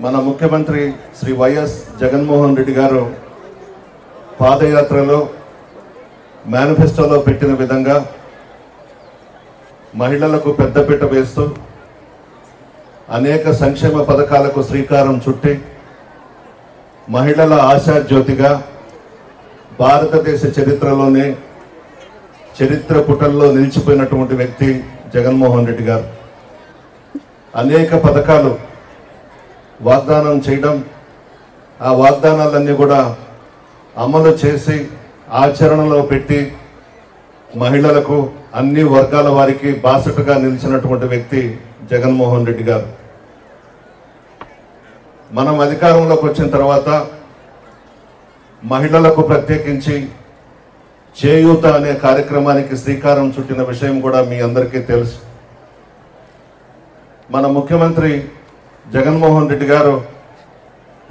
మన ముఖ్యమంత్రి శ్రీ వైఎస్ జగన్మోహన్ రెడ్డి గారు పాదయాత్రలో మేనిఫెస్టోలో పెట్టిన విధంగా మహిళలకు పెద్దపీట వేస్తూ అనేక సంక్షేమ పథకాలకు శ్రీకారం చుట్టి మహిళల ఆశాజ్యోతిగా భారతదేశ చరిత్రలోనే చరిత్ర పుటల్లో నిలిచిపోయినటువంటి వ్యక్తి జగన్మోహన్ రెడ్డి గారు. అనేక పథకాలు వాగ్దానం చేయడం, ఆ వాగ్దానాలన్నీ కూడా అమలు చేసి ఆచరణలో పెట్టి మహిళలకు అన్ని వర్గాల వారికి బాసటగా నిలిచినటువంటి వ్యక్తి జగన్మోహన్ రెడ్డి గారు. మనం అధికారంలోకి వచ్చిన తర్వాత మహిళలకు ప్రత్యేకించి చేయూత అనే కార్యక్రమానికి శ్రీకారం చుట్టిన విషయం కూడా మీ అందరికీ తెలుసు. మన ముఖ్యమంత్రి జగన్మోహన్ రెడ్డి గారు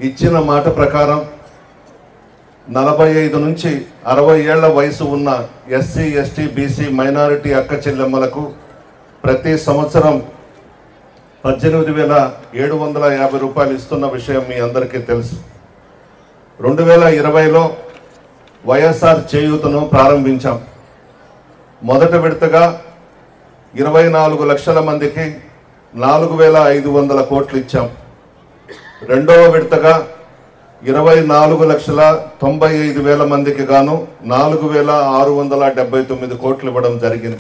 ఇచ్చిన మాట ప్రకారం 45 నుంచి 60 ఏళ్ల వయసు ఉన్న ఎస్సీ, ఎస్టీ, బీసీ, మైనారిటీ అక్క చెల్లెమ్మలకు ప్రతి సంవత్సరం 18,750 రూపాయలు ఇస్తున్న విషయం మీ అందరికీ తెలుసు. 2020లో వైఎస్ఆర్ చేయూతను ప్రారంభించాం. మొదటి విడతగా 24 లక్షల మందికి 4,500 కోట్లు ఇచ్చాం. రెండవ విడతగా 24,95,000 మందికి గాను 4,679 కోట్లు ఇవ్వడం జరిగింది.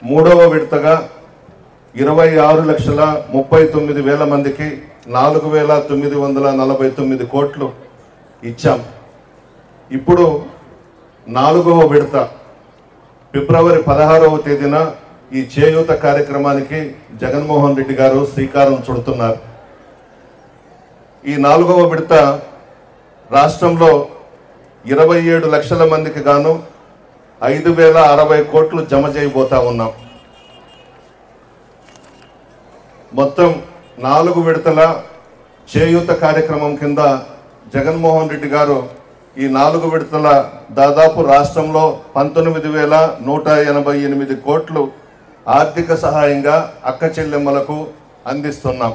మూడవ విడతగా 26,39,000 మందికి 4,949 కోట్లు ఇచ్చాం. ఇప్పుడు 4వ విడత ఫిబ్రవరి 16వ తేదీన ఈ చేయూత కార్యక్రమానికి జగన్మోహన్ రెడ్డి గారు శ్రీకారం చుడుతున్నారు. ఈ 4వ విడత రాష్ట్రంలో 27 లక్షల మందికి గాను 5,060 కోట్లు జమ చేయబోతా ఉన్నాం. మొత్తం 4 విడతల చేయూత కార్యక్రమం కింద జగన్మోహన్ రెడ్డి గారు ఈ 4 విడతల దాదాపు రాష్ట్రంలో 19,188 కోట్లు ఆర్థిక సహాయంగా అక్క చెల్లెమ్మలకు అందిస్తున్నాం.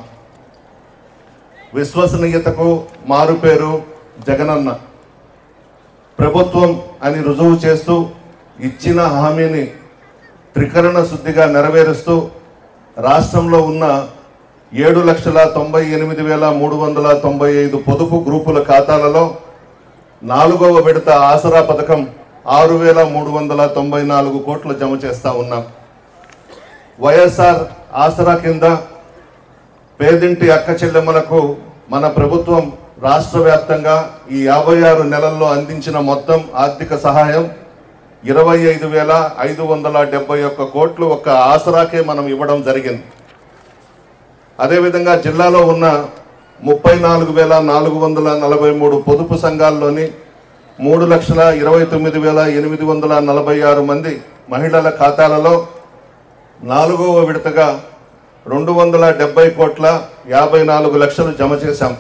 విశ్వసనీయతకు మారుపేరు జగనన్న. ప్రభుత్వం అని రుజువు చేస్తూ ఇచ్చిన హామీని త్రికరణ శుద్ధిగా నెరవేరుస్తూ రాష్ట్రంలో ఉన్న 7,98,395 పొదుపు గ్రూపుల ఖాతాలలో 4వ విడత ఆసరా పథకం 6,394 కోట్లు జమ చేస్తా ఉన్నాం. వైఎస్ఆర్ ఆసరా కింద పేదింటి అక్క చెల్లెమ్మలకు మన ప్రభుత్వం రాష్ట్ర వ్యాప్తంగా ఈ 56 నెలల్లో అందించిన మొత్తం ఆర్థిక సహాయం 25,571 కోట్లు ఒక్క ఆసరాకే మనం ఇవ్వడం జరిగింది. అదేవిధంగా జిల్లాలో ఉన్న 34,443 పొదుపు సంఘాల్లోని 3,29,846 మంది మహిళల ఖాతాలలో 4వ విడతగా 270 కోట్ల 54 లక్షలు జమ చేశాం.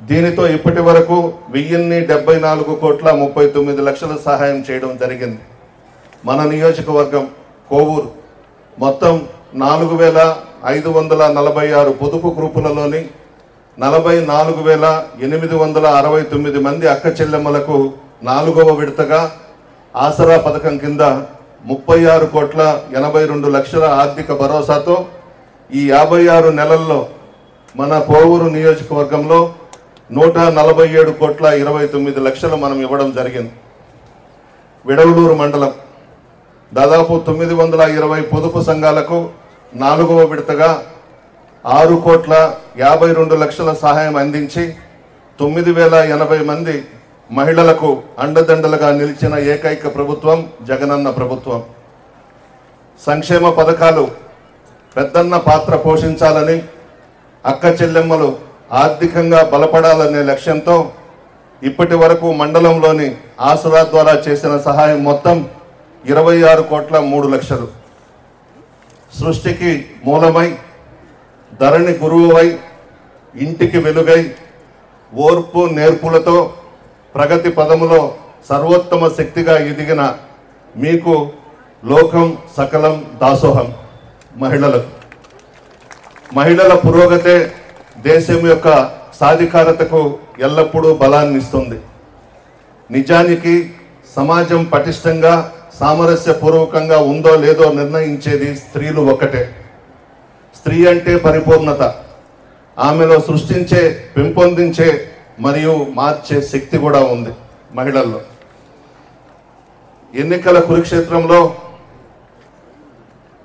దీనితో ఇప్పటి వరకు 1,074 కోట్ల 39 లక్షల సహాయం చేయడం జరిగింది. మన నియోజకవర్గం కోవూరు మొత్తం 4,546 పొదుపు గ్రూపులలోని 44,869 మంది అక్క చెల్లెమ్మలకు 4వ విడతగా ఆసరా పథకం కింద 36 కోట్ల 82 లక్షల ఆర్థిక భరోసాతో ఈ 56 నెలల్లో మన కోవూరు నియోజకవర్గంలో 147 కోట్ల 29 లక్షలు మనం ఇవ్వడం జరిగింది. విడవలూరు మండలం దాదాపు 920 పొదుపు సంఘాలకు 4వ విడతగా 6 కోట్ల 52 లక్షల సహాయం అందించి 9,080 మంది మహిళలకు అండదండలుగా నిలిచిన ఏకైక ప్రభుత్వం జగనన్న ప్రభుత్వం. సంక్షేమ పథకాలు పెద్దన్న పాత్ర పోషించాలని, అక్క చెల్లెమ్మలు ఆర్థికంగా బలపడాలనే లక్ష్యంతో ఇప్పటి వరకు మండలంలోని ఆసరా ద్వారా చేసిన సహాయం మొత్తం 26 కోట్ల 3 లక్షలు. సృష్టికి మూలమై, ధరణి గురువువై, ఇంటికి వెలుగై, ఓర్పు నేర్పులతో ప్రగతి పదములో సర్వోత్తమ శక్తిగా ఎదిగిన మీకు లోకం సకలం దాసోహం. మహిళల పురోగతే దేశం యొక్క సాధికారతకు ఎల్లప్పుడూ బలాన్ని ఇస్తుంది. నిజానికి సమాజం పటిష్టంగా సామరస్యపూర్వకంగా ఉందో లేదో నిర్ణయించేది స్త్రీలు ఒక్కటే. స్త్రీ అంటే పరిపూర్ణత. ఆమెలో సృష్టించే, పెంపొందించే మరియు మార్చే శక్తి కూడా ఉంది మహిళల్లో. ఎన్నికల కురుక్షేత్రంలో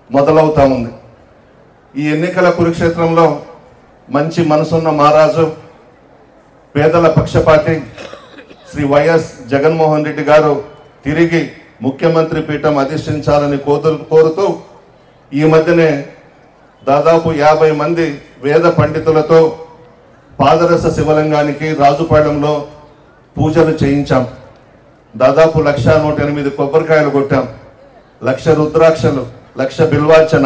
మొదలవుతా ఉంది. ఈ ఎన్నికల కురుక్షేత్రంలో మంచి మనసున్న మహారాజు, పేదల పక్షపాతి శ్రీ వైఎస్ జగన్మోహన్ రెడ్డి గారు తిరిగి ముఖ్యమంత్రి పీఠం అధిష్ఠించాలని కోరుతూ ఈ మధ్యనే దాదాపు 50 మంది వేద పండితులతో పాదరస శివలింగానికి రాజుపాలెంలో పూజలు చేయించాం. దాదాపు 1,108 కొబ్బరికాయలు కొట్టాం. 1,00,000 రుద్రాక్షలు, 1,00,000 బిల్వార్చన,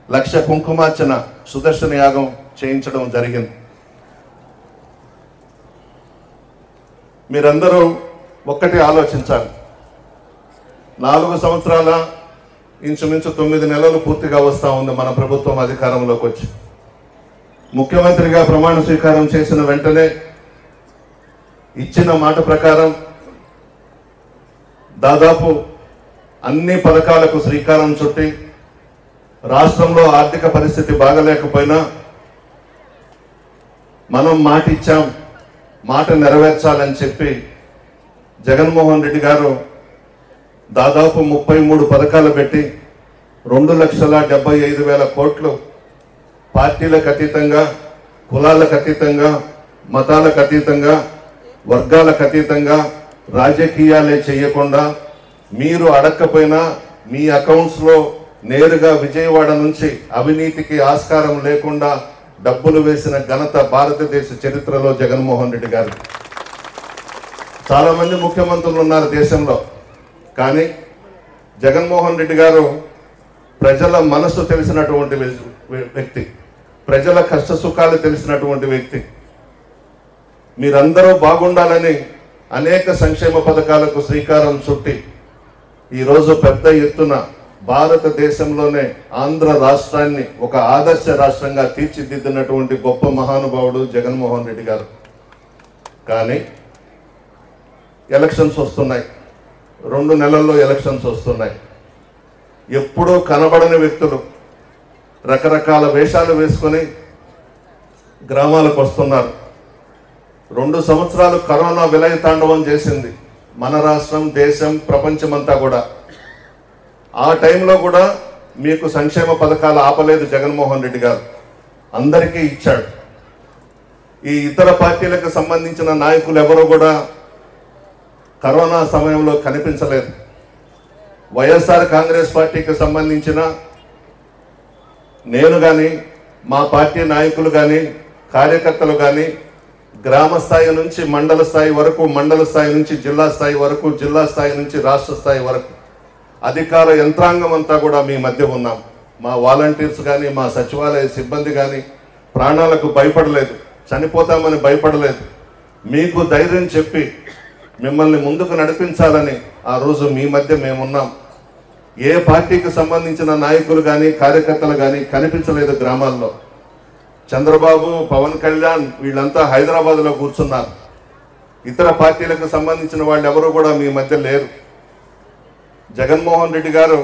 1,00,000 కుంకుమార్చన, సుదర్శన యాగం చేయించడం జరిగింది. మీరందరూ ఒక్కటి ఆలోచించాలి. 4 సంవత్సరాల ఇంచుమించు 9 నెలలు పూర్తిగా వస్తూ ఉంది మన ప్రభుత్వం అధికారంలోకి వచ్చి. ముఖ్యమంత్రిగా ప్రమాణ స్వీకారం చేసిన వెంటనే ఇచ్చిన మాట ప్రకారం దాదాపు అన్ని పథకాలకు శ్రీకారం చుట్టి, రాష్ట్రంలో ఆర్థిక పరిస్థితి బాగలేకపోయినా మనం మాట ఇచ్చాం, మాట నెరవేర్చాలని చెప్పి జగన్మోహన్ రెడ్డి గారు దాదాపు 33 పథకాలు పెట్టి 2,75,000 కోట్లు పార్టీలకు అతీతంగా, కులాలకు అతీతంగా, మతాలకు అతీతంగా, వర్గాలకు అతీతంగా, రాజకీయాలే చేయకుండా మీరు అడక్కపోయినా మీ అకౌంట్స్లో నేరుగా విజయవాడ నుంచి అవినీతికి ఆస్కారం లేకుండా డబ్బులు వేసిన ఘనత భారతదేశ చరిత్రలో జగన్మోహన్ రెడ్డి గారు. చాలామంది ముఖ్యమంత్రులు ఉన్నారు దేశంలో, కానీ జగన్మోహన్ రెడ్డి గారు ప్రజల మనసు తెలిసినటువంటి వ్యక్తి, ప్రజల కష్ట సుఖాలు తెలిసినటువంటి వ్యక్తి. మీరందరూ బాగుండాలని అనేక సంక్షేమ పథకాలకు శ్రీకారం చుట్టి ఈరోజు పెద్ద ఎత్తున భారతదేశంలోనే ఆంధ్ర రాష్ట్రాన్ని ఒక ఆదర్శ రాష్ట్రంగా తీర్చిదిద్దినటువంటి గొప్ప మహానుభావుడు జగన్మోహన్ రెడ్డి గారు. కానీ ఎలక్షన్స్ వస్తున్నాయి, 2 నెలల్లో ఎలక్షన్స్ వస్తున్నాయి. ఎప్పుడూ కనబడని వ్యక్తులు రకరకాల వేషాలు వేసుకొని గ్రామాలకు వస్తున్నారు. 2 సంవత్సరాలు కరోనా విలయ తాండవం చేసింది మన రాష్ట్రం, దేశం, ప్రపంచమంతా కూడా. ఆ టైంలో కూడా మీకు సంక్షేమ పథకాలు ఆపలేదు జగన్మోహన్ రెడ్డి గారు, అందరికీ ఇచ్చాడు. ఈ ఇతర పార్టీలకు సంబంధించిన నాయకులు ఎవరు కూడా కరోనా సమయంలో కనిపించలేదు. వైఎస్ఆర్ కాంగ్రెస్ పార్టీకి సంబంధించిన నేను కానీ, మా పార్టీ నాయకులు కానీ, కార్యకర్తలు కానీ గ్రామ స్థాయి నుంచి మండల స్థాయి వరకు, మండల స్థాయి నుంచి జిల్లా స్థాయి వరకు, జిల్లా స్థాయి నుంచి రాష్ట్ర స్థాయి వరకు అధికార యంత్రాంగం అంతా కూడా మీ మధ్య ఉన్నాం. మా వాలంటీర్స్ కానీ, మా సచివాలయ సిబ్బంది కానీ ప్రాణాలకు భయపడలేదు, చనిపోతామని భయపడలేదు. మీకు ధైర్యం చెప్పి మిమ్మల్ని ముందుకు నడిపించాలని ఆ రోజు మీ మధ్య మేమున్నాం. ఏ పార్టీకి సంబంధించిన నాయకులు కానీ, కార్యకర్తలు కానీ కనిపించలేదు గ్రామాల్లో. చంద్రబాబు, పవన్ కళ్యాణ్ వీళ్ళంతా హైదరాబాద్లో కూర్చున్నారు. ఇతర పార్టీలకు సంబంధించిన వాళ్ళు ఎవరు కూడా మీ మధ్య లేరు. జగన్మోహన్ రెడ్డి గారు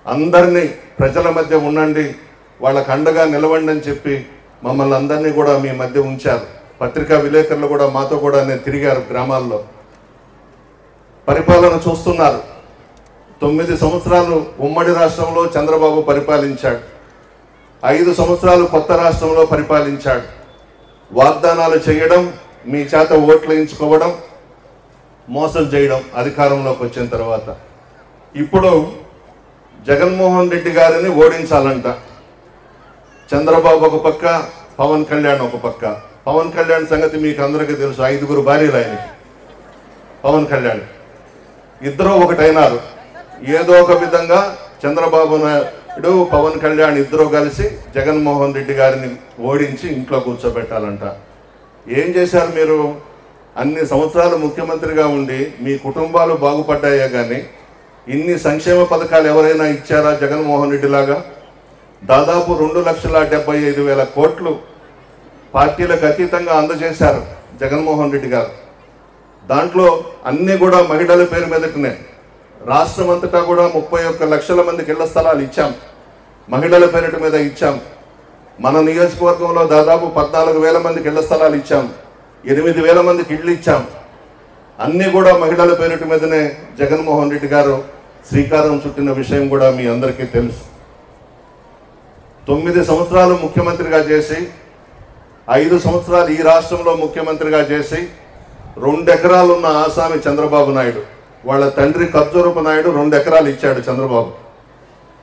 అందరినీ ప్రజల మధ్య ఉండండి, వాళ్ళకు అండగా నిలవండి అని చెప్పి మమ్మల్ని అందరినీ కూడా మీ మధ్య ఉంచారు. పత్రికా విలేకరులు కూడా మాతో కూడా తిరిగారు గ్రామాల్లో, పరిపాలన చూస్తున్నారు. 9 సంవత్సరాలు ఉమ్మడి రాష్ట్రంలో చంద్రబాబు పరిపాలించాడు, 5 సంవత్సరాలు కొత్త రాష్ట్రంలో పరిపాలించాడు. వాగ్దానాలు చేయడం, మీ చేత ఓట్లు వేయించుకోవడం, మోసం చేయడం అధికారంలోకి వచ్చిన తర్వాత. ఇప్పుడు జగన్మోహన్ రెడ్డి గారిని ఓడించాలంట. చంద్రబాబు ఒక పక్క, పవన్ కళ్యాణ్ ఒక పక్క. పవన్ కళ్యాణ్ సంగతి మీకు అందరికీ తెలుసు, 5 భార్యలు ఆయనకి. పవన్ కళ్యాణ్ ఇద్దరు ఒకటైనారు. ఏదో ఒక విధంగా చంద్రబాబు నాయుడు, పవన్ కళ్యాణ్ ఇద్దరు కలిసి జగన్మోహన్ రెడ్డి గారిని ఓడించి ఇంట్లో కూర్చోబెట్టాలంట. ఏం చేశారు మీరు? అన్ని సంవత్సరాలు ముఖ్యమంత్రిగా ఉండి మీ కుటుంబాలు బాగుపడ్డాయే కానీ ఇన్ని సంక్షేమ పథకాలు ఎవరైనా ఇచ్చారా జగన్మోహన్ రెడ్డి లాగా? దాదాపు 2,75,000 కోట్లు పార్టీలకు అతీతంగా అందజేశారు జగన్మోహన్ రెడ్డి గారు. దాంట్లో అన్నీ కూడా మహిళల పేరు మీదటనే. రాష్ట్రం అంతటా కూడా 31 లక్షల మందికి ఇళ్ల స్థలాలు ఇచ్చాం, మహిళల పేరిట మీద ఇచ్చాం. మన నియోజకవర్గంలో దాదాపు 14,000 మందికి ఇళ్ల స్థలాలు ఇచ్చాం, 8,000 మందికి ఇళ్ళు ఇచ్చాం. అన్నీ కూడా మహిళల పేరిట మీదనే జగన్మోహన్ రెడ్డి గారు శ్రీకారం చుట్టిన విషయం కూడా మీ అందరికీ తెలుసు. 9 సంవత్సరాలు ముఖ్యమంత్రిగా చేసి 5 సంవత్సరాలు ఈ రాష్ట్రంలో ముఖ్యమంత్రిగా చేసి 2 ఎకరాలు ఉన్న ఆసామి చంద్రబాబు నాయుడు, వాళ్ళ తండ్రి ఖర్జూరపు నాయుడు 2 ఎకరాలు ఇచ్చాడు చంద్రబాబు.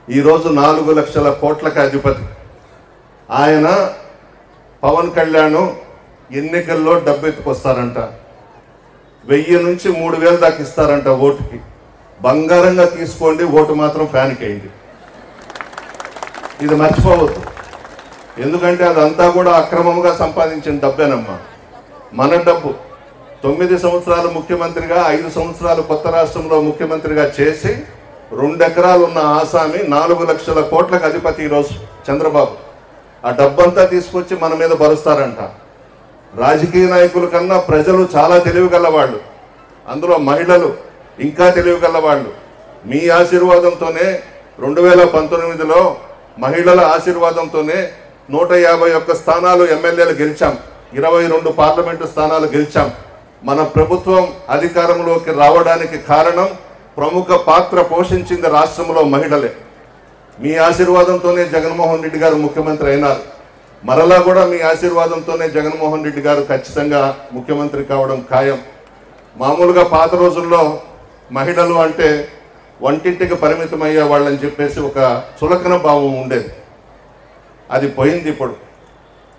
ఈరోజు 4 లక్షల కోట్లకి అధిపతి ఆయన. పవన్ కళ్యాణ్ ఎన్నికల్లో డబ్బు ఎత్తుకొస్తారంట, 1000 నుంచి 3,000 దాకా ఇస్తారంట ఓటుకి. బంగారంగా తీసుకోండి, ఓటు మాత్రం ఫ్యాన్కి వేయండి. ఇది మర్చిపోవద్దు, ఎందుకంటే అదంతా కూడా అక్రమంగా సంపాదించిన డబ్బేనమ్మా, మన డబ్బు. 9 సంవత్సరాలు ముఖ్యమంత్రిగా, 5 సంవత్సరాలు కొత్త రాష్ట్రంలో ముఖ్యమంత్రిగా చేసి 2 ఎకరాలు ఉన్న ఆసామి 4 లక్షల కోట్లకు అధిపతి ఈరోజు చంద్రబాబు. ఆ డబ్బంతా తీసుకొచ్చి మన మీద భరుస్తారంట. రాజకీయ నాయకుల కన్నా ప్రజలు చాలా తెలివిగలవాళ్ళు, అందులో మహిళలు ఇంకా తెలివిగలవాళ్ళు. మీ ఆశీర్వాదంతోనే 2019లో మహిళల ఆశీర్వాదంతోనే 151 స్థానాలు ఎమ్మెల్యేలు గెలిచాం, 22 పార్లమెంటు స్థానాలు గెలిచాం. మన ప్రభుత్వం అధికారంలోకి రావడానికి కారణం, ప్రముఖ పాత్ర పోషించింది రాష్ట్రంలో మహిళలే. మీ ఆశీర్వాదంతోనే జగన్మోహన్ రెడ్డి గారు ముఖ్యమంత్రి అయినారు. మరలా కూడా మీ ఆశీర్వాదంతోనే జగన్మోహన్ రెడ్డి గారు ఖచ్చితంగా ముఖ్యమంత్రి కావడం ఖాయం. మామూలుగా పాత రోజుల్లో మహిళలు అంటే వంటింటికి పరిమితం అయ్యే వాళ్ళని చెప్పేసి ఒక చులకన భావం ఉండేది, అది పోయింది. ఇప్పుడు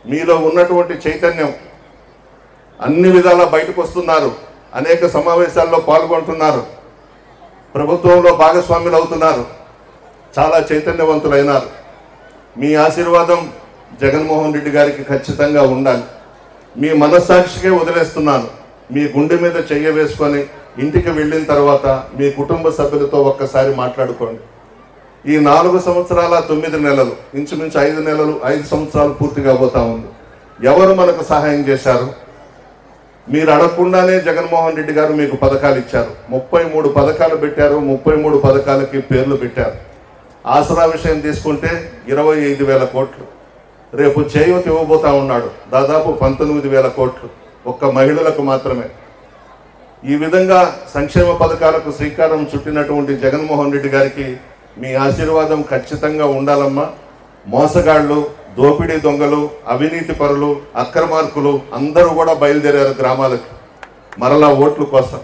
మీలో ఉన్నటువంటి చైతన్యం అన్ని విధాలా బయటకు వస్తున్నారు, అనేక సమావేశాల్లో పాల్గొంటున్నారు, ప్రభుత్వంలో భాగస్వాములు అవుతున్నారు, చాలా చైతన్యవంతులైనారు. మీ ఆశీర్వాదం జగన్మోహన్ రెడ్డి గారికి ఖచ్చితంగా ఉండాలి. మీ మనస్సాక్షికే వదిలేస్తున్నాను, మీ గుండె మీద చెయ్యి వేసుకొని ఇంటికి వెళ్ళిన తర్వాత మీ కుటుంబ సభ్యులతో ఒక్కసారి మాట్లాడుకోండి. ఈ 4 సంవత్సరాల 9 నెలలు, ఇంచుమించు 5 నెలలు, 5 సంవత్సరాలు పూర్తిగా పోతా ఉంది. ఎవరు మనకు సహాయం చేశారు? మీరు అడగకుండానే జగన్మోహన్ రెడ్డి గారు మీకు పథకాలు ఇచ్చారు. 33 పథకాలు పెట్టారు, 33 పథకాలకి పేర్లు పెట్టారు. ఆసరా విషయం తీసుకుంటే 25,000 కోట్లు. రేపు చేయూత ఇవ్వబోతా ఉన్నాడు, దాదాపు 19,000 కోట్లు ఒక్క మహిళలకు మాత్రమే. ఈ విధంగా సంక్షేమ పథకాలకు శ్రీకారం చుట్టినటువంటి జగన్మోహన్ రెడ్డి గారికి మీ ఆశీర్వాదం ఖచ్చితంగా ఉండాలమ్మా. మోసగాళ్ళు, దోపిడీ దొంగలు, అవినీతి పరులు, అక్రమార్కులు అందరూ కూడా బయలుదేరారు గ్రామాలకు మరలా ఓట్ల కోసం.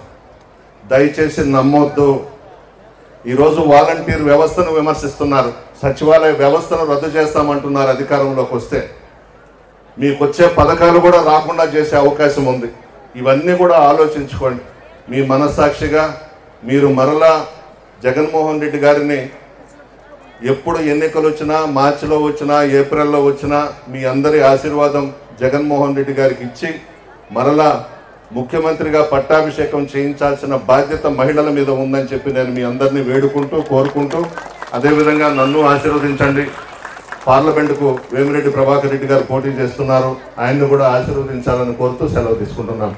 దయచేసి నమ్మొద్దు. ఈరోజు వాలంటీర్ వ్యవస్థను విమర్శిస్తున్నారు, సచివాలయ వ్యవస్థను రద్దు చేస్తామంటున్నారు అధికారంలోకి వస్తే. మీకు వచ్చే పథకాలు కూడా రాకుండా చేసే అవకాశం ఉంది. ఇవన్నీ కూడా ఆలోచించుకోండి. మీ మనస్సాక్షిగా మీరు మరలా జగన్మోహన్ రెడ్డి గారిని ఎప్పుడు ఎన్నికలు వచ్చినా, మార్చిలో వచ్చినా, ఏప్రిల్లో వచ్చినా మీ అందరి ఆశీర్వాదం జగన్మోహన్ రెడ్డి గారికి ఇచ్చి మరలా ముఖ్యమంత్రిగా పట్టాభిషేకం చేయించాల్సిన బాధ్యత మహిళల మీద ఉందని చెప్పి నేను మీ అందరినీ వేడుకుంటూ, కోరుకుంటూ, అదేవిధంగా నన్ను ఆశీర్వదించండి. పార్లమెంటుకు వేమిరెడ్డి ప్రభాకర్ రెడ్డి గారు పోటీ చేస్తున్నారు, ఆయన్ని కూడా ఆశీర్వదించాలని కోరుతూ సెలవు తీసుకుంటున్నాను.